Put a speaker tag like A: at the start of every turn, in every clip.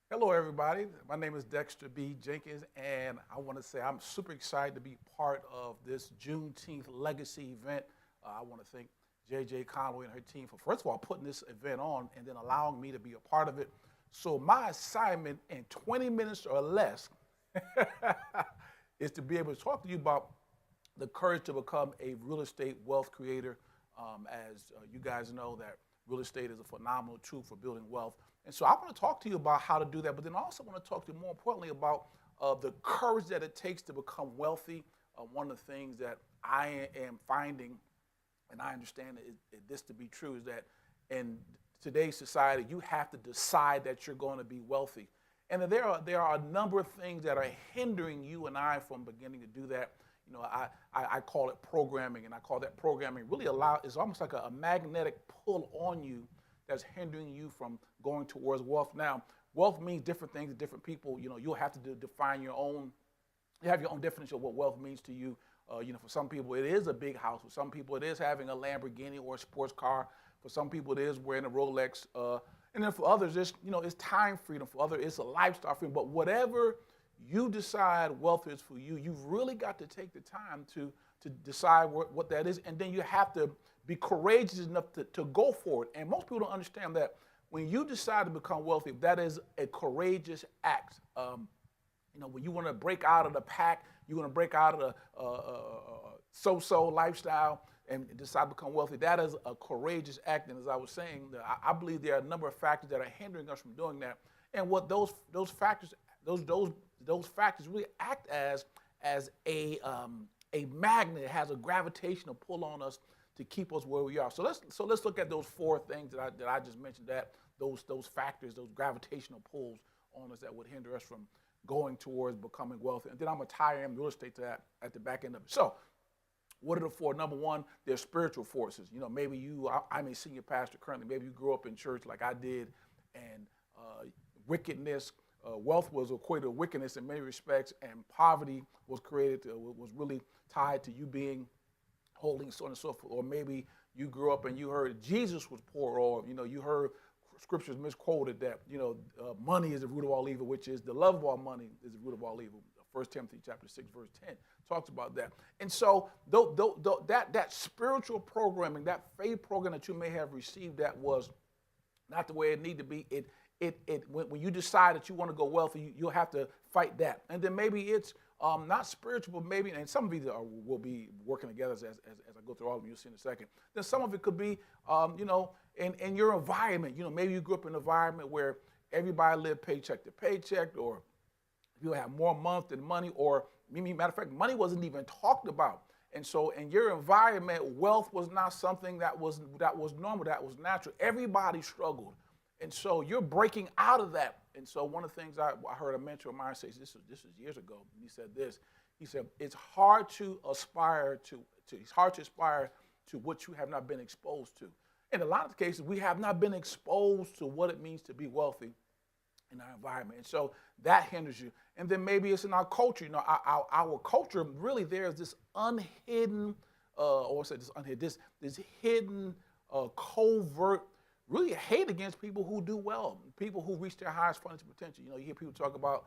A: Hello, everybody. My name is Dexter B. Jenkins, and I want to say I'm super excited to be part of this Juneteenth legacy event. I want to thank JJ Conway and her team for, first of all, putting this event on and then allowing me to be a part of it. So, my assignment in 20 minutes or less is to be able to talk to you about the courage to become a real estate wealth creator. As you guys know, that real estate is a phenomenal tool for building wealth. And so I want to talk to you about how to do that, but then I also want to talk to you more importantly about the courage that it takes to become wealthy. One of the things that I am finding, and I understand this to be true, is that in today's society, you have to decide that you're going to be wealthy. And there are a number of things that are hindering you and I from beginning to do that. I call it programming, and I call that programming really it's almost like a magnetic pull on you that's hindering you from going towards wealth. Now, wealth means different things to different people. You'll have to define your own, you have your own definition of what wealth means to you. For some people, it is a big house. For some people, it is having a Lamborghini or a sports car. For some people, it is wearing a Rolex. And then for others, it's time freedom. For others, it's a lifestyle freedom. But whatever you decide wealth is for you, you've really got to take the time to decide what that is. And then you have to be courageous enough to go for it. And most people don't understand that when you decide to become wealthy, that is a courageous act. When you want to break out of the pack, you want to break out of the so-so lifestyle and decide to become wealthy, that is a courageous act. And as I was saying, I believe there are a number of factors that are hindering us from doing that. And what those factors really act as a magnet. It has a gravitational pull on us to keep us where we are. So let's look at those four things that I just mentioned. That those factors, those gravitational pulls on us that would hinder us from going towards becoming wealthy. And then I'm gonna tie in real estate to that at the back end of it. So, what are the four? Number one, they're spiritual forces. Maybe I'm a senior pastor currently. Maybe you grew up in church like I did, and wickedness. Wealth was equated to wickedness in many respects, and poverty was was really tied to you being holding, so on and so forth. Or maybe you grew up and you heard Jesus was poor, or you heard scriptures misquoted that money is the root of all evil, which is the love of all money is the root of all evil. 1 Timothy chapter 6 verse 10 talks about that. And so that spiritual programming, that faith program that you may have received that was not the way it needed to be, when you decide that you want to go wealthy, you'll have to fight that. And then maybe it's not spiritual, but maybe, and some of these will be working together as I go through all of them, you'll see in a second. Then some of it could be, in your environment. Maybe you grew up in an environment where everybody lived paycheck to paycheck, or you have more month than money, or matter of fact, money wasn't even talked about. And so in your environment, wealth was not something that was normal, that was natural. Everybody struggled. And so you're breaking out of that. And so one of the things I heard a mentor of mine say, this was years ago, and he said this. He said, it's hard to aspire to what you have not been exposed to. In a lot of cases, we have not been exposed to what it means to be wealthy in our environment. And so that hinders you. And then maybe it's in our culture. Our culture, really, there's this unhidden, this hidden, covert, really hate against people who do well, people who reach their highest financial potential. You hear people talk about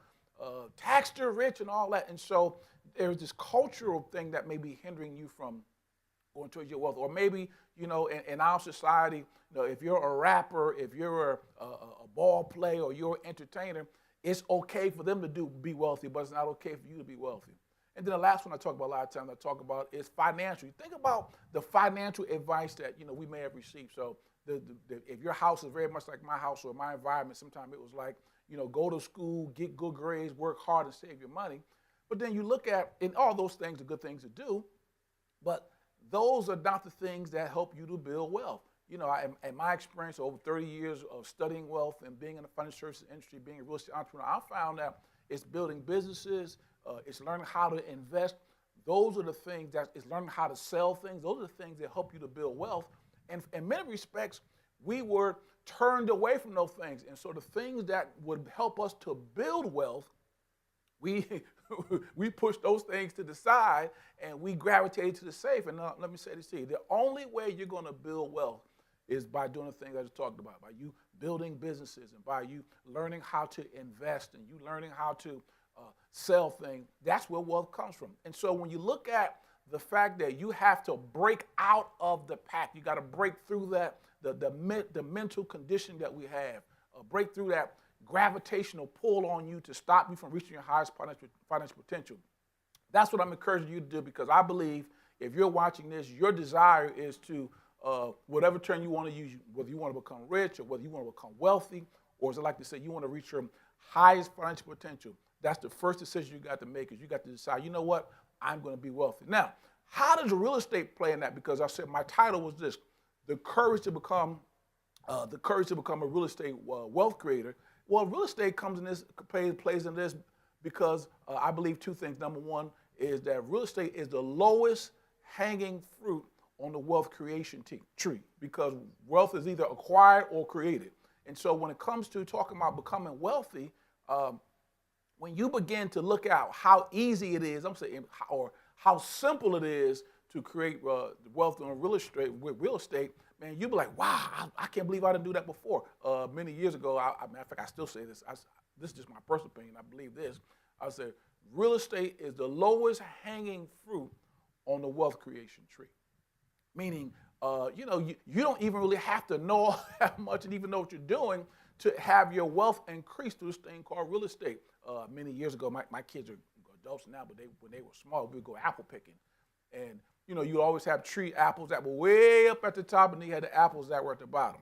A: tax the rich and all that. And so there's this cultural thing that may be hindering you from going towards your wealth. Or maybe, in our society, if you're a rapper, if you're a ball player, or you're an entertainer, it's okay for them to be wealthy, but it's not okay for you to be wealthy. And then the last one I talk about a lot of times, is financial. You think about the financial advice that we may have received. So if your house is very much like my house or my environment, sometimes it was like, go to school, get good grades, work hard, and save your money. But then you look at, and all those things are good things to do, but those are not the things that help you to build wealth. In my experience, over 30 years of studying wealth and being in the financial services industry, being a real estate entrepreneur, I found that it's building businesses, it's learning how to invest. Those are the things it's learning how to sell things. Those are the things that help you to build wealth. And in many respects, we were turned away from those things. And so the things that would help us to build wealth, we we pushed those things to the side and we gravitated to the safe. And let me say this to you. The only way you're going to build wealth is by doing the things I just talked about, by you building businesses and by you learning how to invest and you learning how to sell things, that's where wealth comes from. And so when you look at the fact that you have to break out of the pack, you got to break through that, the mental condition that we have, break through that gravitational pull on you to stop you from reaching your highest financial potential. That's what I'm encouraging you to do, because I believe if you're watching this, your desire is to, whatever term you want to use, whether you want to become rich or whether you want to become wealthy, or as I like to say, you want to reach your highest financial potential. That's the first decision you got to make, is you got to decide, you know what, I'm going to be wealthy. Now, how does real estate play in that? Because I said my title was this, the courage to become a real estate wealth creator. Well, real estate comes in this, plays in this because I believe two things. Number one is that real estate is the lowest hanging fruit on the wealth creation tree, because wealth is either acquired or created. And so when it comes to talking about becoming wealthy, when you begin to look out how easy it is, I'm saying, or how simple it is to create wealth on real estate, man, you'll be like, wow, I can't believe I didn't do that before. Many years ago, matter of fact, I still say this. This is just my personal opinion. I believe this. I said, real estate is the lowest hanging fruit on the wealth creation tree. Meaning, you don't even really have to know that much and even know what you're doing to have your wealth increase through this thing called real estate. Many years ago, my kids are adults now, but when they were small, we would go apple picking. And, you always have tree apples that were way up at the top, and then you had the apples that were at the bottom.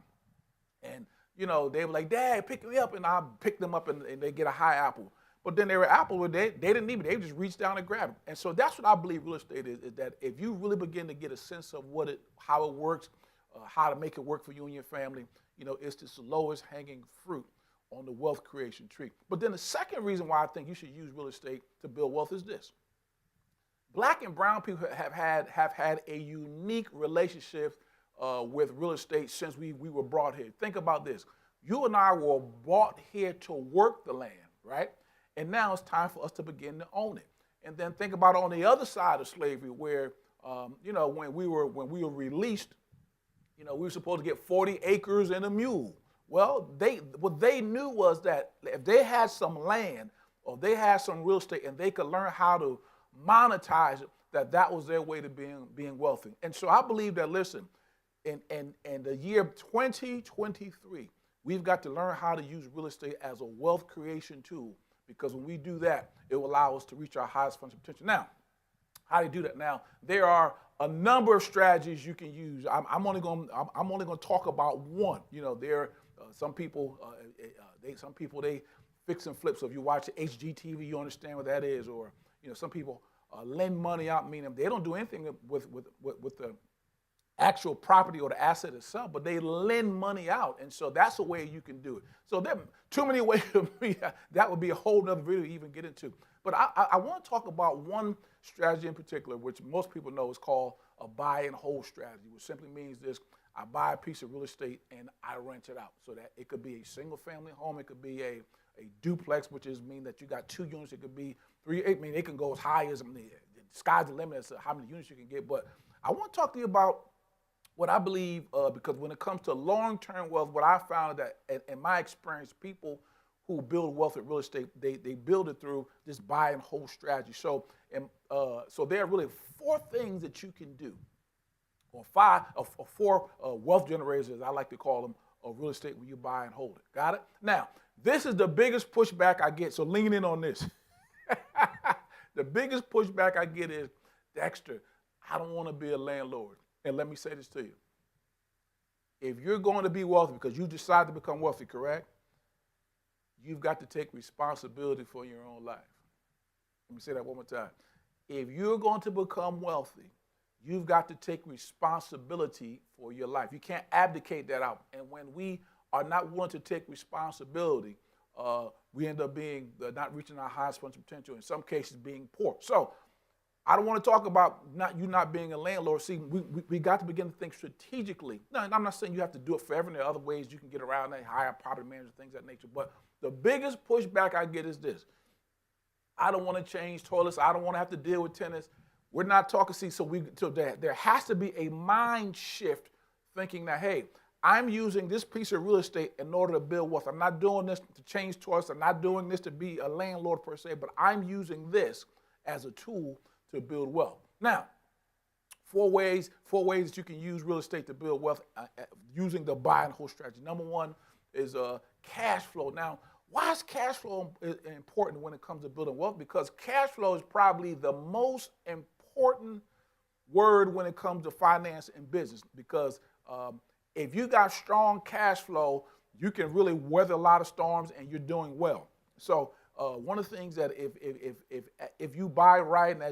A: And, they were like, Dad, pick me up, and I'll pick them up, and they get a high apple. But then they were apples where they didn't need me. They just reached down and grabbed it. And so that's what I believe real estate is that if you really begin to get a sense of how it works, how to make it work for you and your family, it's just the lowest hanging fruit on the wealth creation tree. But then the second reason why I think you should use real estate to build wealth is this. Black and brown people have had a unique relationship with real estate since we were brought here. Think about this. You and I were brought here to work the land, right? And now it's time for us to begin to own it. And then think about on the other side of slavery where, when we were released, we were supposed to get 40 acres and a mule. Well, what they knew was that if they had some land or they had some real estate and they could learn how to monetize it, that was their way to being wealthy. And so I believe that, listen, in the year 2023, we've got to learn how to use real estate as a wealth creation tool, because when we do that, it will allow us to reach our highest financial potential. Now, how do you do that? Now, there are a number of strategies you can use. I'm only going to talk about one. There are some people they fix and flip. So if you watch HGTV, you understand what that is. Or some people lend money out, meaning they don't do anything with the actual property or the asset itself, but they lend money out. And so that's a way you can do it. So there are too many ways to be. That would be a whole other video to even get into. But I want to talk about one strategy in particular, which most people know is called a buy and hold strategy, which simply means this: I buy a piece of real estate and I rent it out. So that it could be a single family home, it could be a duplex, which mean that you got 2 units, it could be 3, it can go as high as, the sky's the limit as to how many units you can get. But I want to talk to you about what I believe, because when it comes to long-term wealth, what I found that, in my experience, people who build wealth with real estate, they build it through this buy and hold strategy. So there are really 4 things that you can do, or 4 wealth generators, as I like to call them, of real estate when you buy and hold it. Got it? Now, this is the biggest pushback I get, so lean in on this. The biggest pushback I get is, Dexter, I don't want to be a landlord. And let me say this to you. If you're going to be wealthy because you decide to become wealthy, correct? You've got to take responsibility for your own life. Let me say that one more time. If you're going to become wealthy, you've got to take responsibility for your life. You can't abdicate that out. And when we are not willing to take responsibility, we end up being not reaching our highest potential, in some cases being poor. So I don't want to talk about you not being a landlord. See, we got to begin to think strategically. No, I'm not saying you have to do it forever. There are other ways you can get around that, hire property managers, things of that nature. But the biggest pushback I get is this. I don't want to change toilets. I don't want to have to deal with tenants. We're not talking, so there has to be a mind shift thinking that, hey, I'm using this piece of real estate in order to build wealth. I'm not doing this to change choice. I'm not doing this to be a landlord per se, but I'm using this as a tool to build wealth. Now, four ways that you can use real estate to build wealth using the buy and hold strategy. Number one is cash flow. Now, why is cash flow important when it comes to building wealth? Because cash flow is probably the most important word when it comes to finance and business. Because if you got strong cash flow, you can really weather a lot of storms and you're doing well. So one of the things that if you buy right and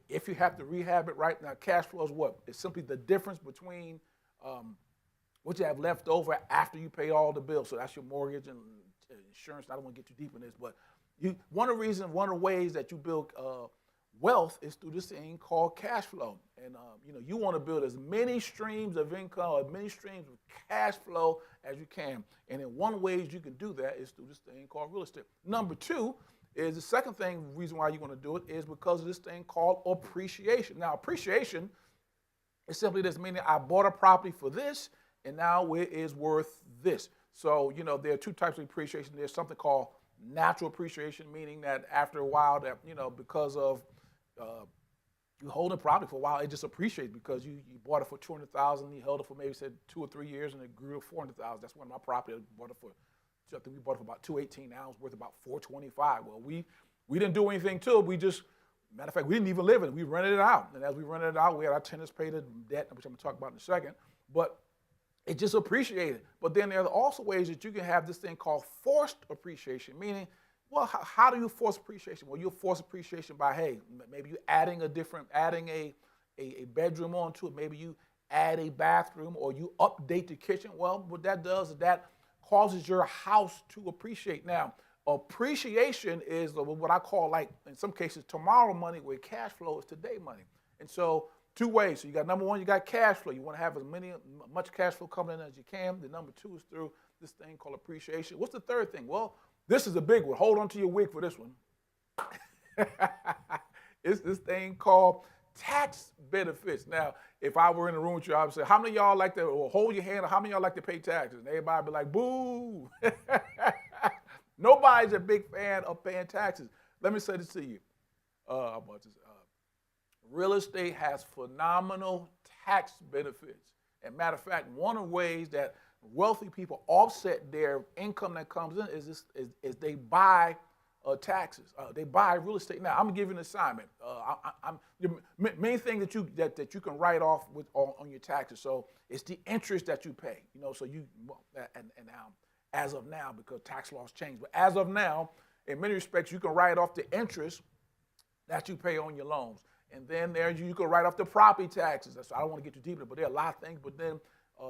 A: if you have to rehab it right, now cash flow is what? It's simply the difference between what you have left over after you pay all the bills. So that's your mortgage and insurance. I don't want to get too deep in this, but one of the ways that you build wealth is through this thing called cash flow. And you want to build as many streams of income, as many streams of cash flow as you can. And in one way you can do that is through this thing called real estate. Number two is the second reason why you want to do it is because of this thing called appreciation. Now, appreciation is simply this, meaning I bought a property for this, and now it is worth this. So, there are two types of appreciation. There's something called natural appreciation, meaning that after a while that, because of you hold a property for a while, it just appreciates because you bought it for $200,000, you held it for maybe 2 or 3 years, and it grew to $400,000. That's one of my property. I bought it for, I think we bought it for about $218. Now it's worth about $425. Well, we didn't do anything to it. We just, matter of fact, we didn't even live in it. We rented it out, and as we rented it out, we had our tenants pay the debt, which I'm going to talk about in a second. But it just appreciated. But then there are also ways that you can have this thing called forced appreciation, meaning, well, how do you force appreciation? Well, you'll force appreciation by, hey, maybe you adding a bedroom onto it. Maybe you add a bathroom or you update the kitchen. Well, what that does is that causes your house to appreciate. Now, appreciation is what I call, like, in some cases, tomorrow money, where cash flow is today money. And so two ways. So you got number one, you got cash flow. You want to have much cash flow coming in as you can. The number two is through this thing called appreciation. What's the third thing? Well, this is a big one. Hold on to your wig for this one. It's this thing called tax benefits. Now, if I were in a room with you, I would say, how many of y'all like to, or hold your hand, or how many of y'all like to pay taxes? And everybody would be like, boo. Nobody's a big fan of paying taxes. Let me say this to you. Real estate has phenomenal tax benefits. And matter of fact, one of the ways that wealthy people offset their income that comes in is they buy taxes. They buy real estate. Now, I'm gonna give you an assignment. The main thing that you can write off on your taxes. So it's the interest that you pay. So now, as of now, because tax laws change, but as of now, in many respects, you can write off the interest that you pay on your loans. And then you can write off the property taxes. So I don't want to get too deep in it, but there are a lot of things. But then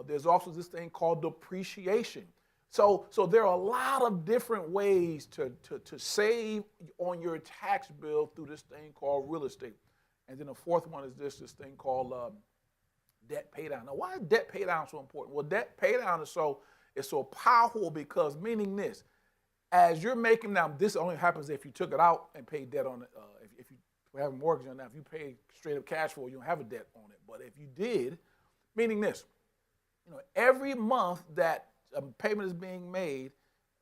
A: there's also this thing called depreciation. So there are a lot of different ways to save on your tax bill through this thing called real estate. And then the fourth one is this thing called debt pay down. Now, why is debt pay down so important? Well, debt pay down is so powerful because, meaning this, as you're making, now this only happens if you took it out and paid debt on it. If you have a mortgage on that, if you pay straight up cash for it, you don't have a debt on it. But if you did, meaning this, every month that a payment is being made,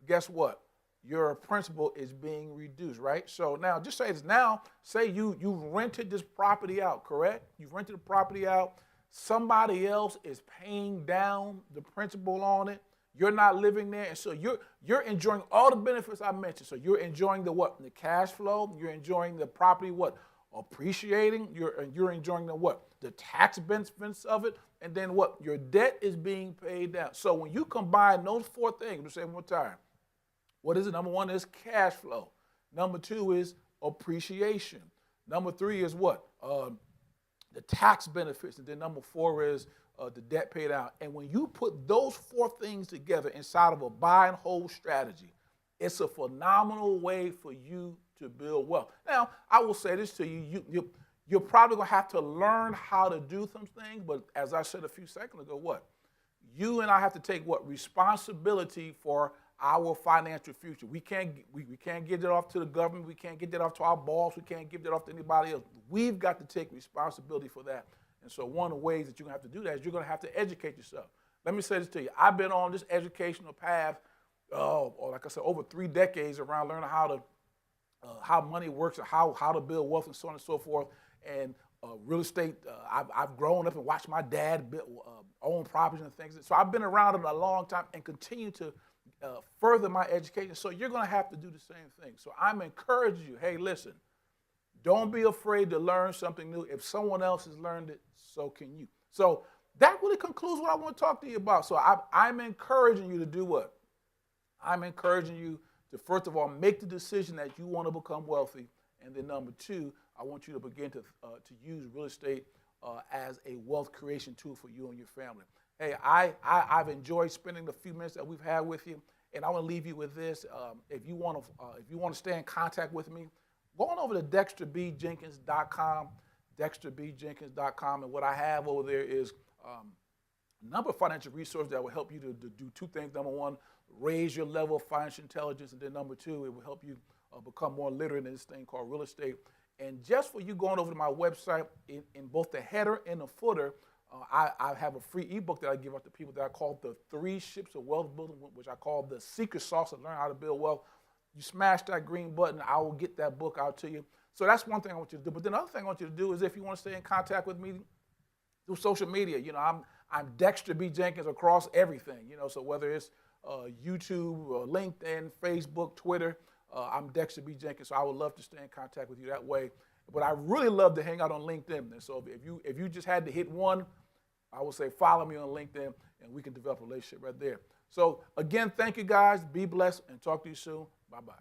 A: guess what? Your principal is being reduced, right? So now, just say this. Now, say you've rented this property out, correct? You've rented the property out. Somebody else is paying down the principal on it. You're not living there, and so you're enjoying all the benefits I mentioned. So you're enjoying the what? The cash flow. You're enjoying the property what? Appreciating. You're enjoying the what? The tax benefits of it, and then what? Your debt is being paid down. So when you combine those four things, let's say one more time. What is it? Number one is cash flow. Number two is appreciation. Number three is what? The tax benefits, and then number four is the debt paid out. And when you put those four things together inside of a buy and hold strategy, it's a phenomenal way for you to build wealth. Now, I will say this to you, you're probably going to have to learn how to do some things, but as I said a few seconds ago, what? You and I have to take what? Responsibility for our financial future. We can't give it off to the government. We can't give that off to our boss. We can't give that off to anybody else. We've got to take responsibility for that. And so one of the ways that you're going to have to do that is you're going to have to educate yourself. Let me say this to you. I've been on this educational path, or like I said, over 3 decades around learning how money works and how to build wealth and so on and so forth. And real estate, I've grown up and watched my dad own properties and things. So I've been around it a long time and continue to further my education. So you're going to have to do the same thing. So I'm encouraging you, hey, listen, don't be afraid to learn something new. If someone else has learned it, so can you. So that really concludes what I want to talk to you about. So I'm encouraging you to do what? I'm encouraging you to, first of all, make the decision that you want to become wealthy. And then number 2, I want you to begin to use real estate as a wealth creation tool for you and your family. Hey, I've enjoyed spending the few minutes that we've had with you, and I want to leave you with this. If you want to stay in contact with me, go on over to dexterbjenkins.com, dexterbjenkins.com, and what I have over there is a number of financial resources that will help you to do 2 things. Number 1, raise your level of financial intelligence, and then number 2, it will help you become more literate in this thing called real estate. And just for you going over to my website, in both the header and the footer, I have a free ebook that I give out to people that I call the 3 Ships of Wealth Building, which I call the secret sauce to learn how to build wealth. You smash that green button, I will get that book out to you. So that's one thing I want you to do. But then another thing I want you to do is, if you want to stay in contact with me through social media, I'm Dexter B. Jenkins across everything. So whether it's YouTube, LinkedIn, Facebook, Twitter, I'm Dexter B. Jenkins. So I would love to stay in contact with you that way. But I really love to hang out on LinkedIn. And so if you just had to hit one, I would say follow me on LinkedIn, and we can develop a relationship right there. So again, thank you guys. Be blessed, and talk to you soon. Bye-bye.